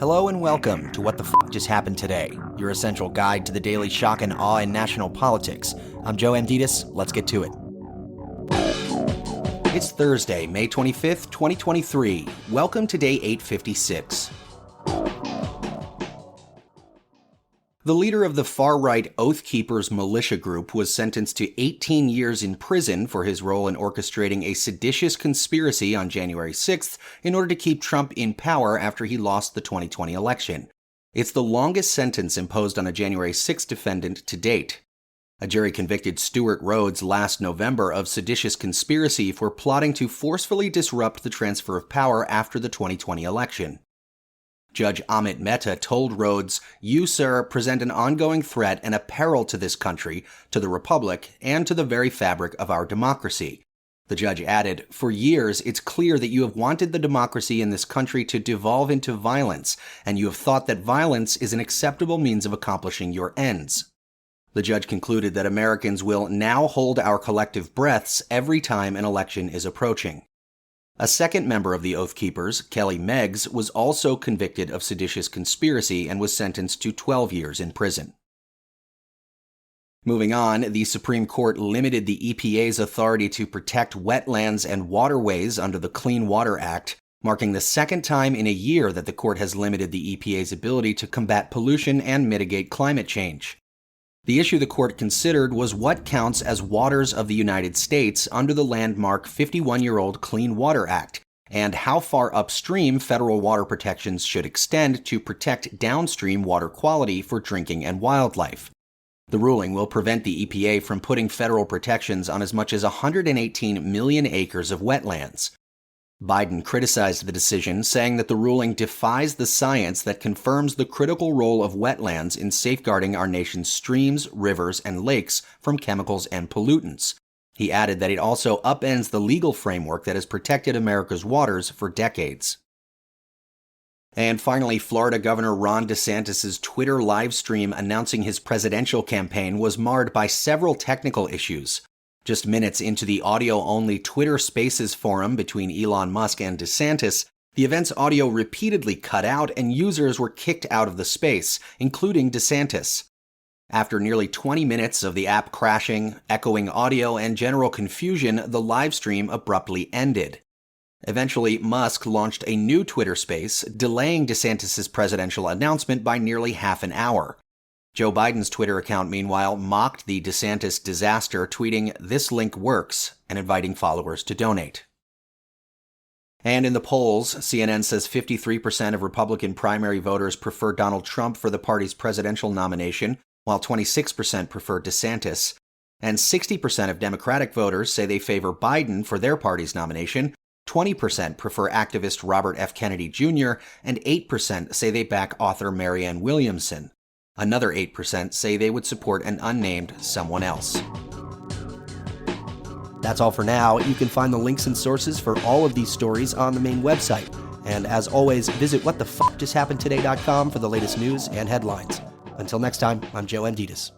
Hello and welcome to What the F*** Just Happened Today, your essential guide to the daily shock and awe in national politics. I'm Joe Amditis. Let's get to it. It's Thursday, May 25th, 2023. Welcome to day 856. The leader of the far-right Oath Keepers militia group was sentenced to 18 years in prison for his role in orchestrating a seditious conspiracy on January 6th in order to keep Trump in power after he lost the 2020 election. It's the longest sentence imposed on a January 6th defendant to date. A jury convicted Stuart Rhodes last November of seditious conspiracy for plotting to forcefully disrupt the transfer of power after the 2020 election. Judge Amit Mehta told Rhodes, "You, sir, present an ongoing threat and a peril to this country, to the republic, and to the very fabric of our democracy." The judge added, "For years, it's clear that you have wanted the democracy in this country to devolve into violence, and you have thought that violence is an acceptable means of accomplishing your ends." The judge concluded that Americans will now hold our collective breaths every time an election is approaching. A second member of the Oath Keepers, Kelly Meggs, was also convicted of seditious conspiracy and was sentenced to 12 years in prison. Moving on, the Supreme Court limited the EPA's authority to protect wetlands and waterways under the Clean Water Act, marking the second time in a year that the court has limited the EPA's ability to combat pollution and mitigate climate change. The issue the court considered was what counts as waters of the United States under the landmark 51-year-old Clean Water Act, and how far upstream federal water protections should extend to protect downstream water quality for drinking and wildlife. The ruling will prevent the EPA from putting federal protections on as much as 118 million acres of wetlands. Biden criticized the decision, saying that the ruling defies the science that confirms the critical role of wetlands in safeguarding our nation's streams, rivers, and lakes from chemicals and pollutants. He added that it also upends the legal framework that has protected America's waters for decades. And finally, Florida Governor Ron DeSantis' Twitter livestream announcing his presidential campaign was marred by several technical issues. Just minutes into the audio-only Twitter Spaces forum between Elon Musk and DeSantis, the event's audio repeatedly cut out and users were kicked out of the space, including DeSantis. After nearly 20 minutes of the app crashing, echoing audio, and general confusion, the livestream abruptly ended. Eventually, Musk launched a new Twitter Space, delaying DeSantis' presidential announcement by nearly half an hour. Joe Biden's Twitter account, meanwhile, mocked the DeSantis disaster, tweeting, "This link works," and inviting followers to donate. And in the polls, CNN says 53% of Republican primary voters prefer Donald Trump for the party's presidential nomination, while 26% prefer DeSantis. And 60% of Democratic voters say they favor Biden for their party's nomination, 20% prefer activist Robert F. Kennedy Jr., and 8% say they back author Marianne Williamson. Another 8% say they would support an unnamed someone else. That's all for now. You can find the links and sources for all of these stories on the main website. And as always, visit whatthefjusthappenedtoday.com for the latest news and headlines. Until next time, I'm Joe Amditis.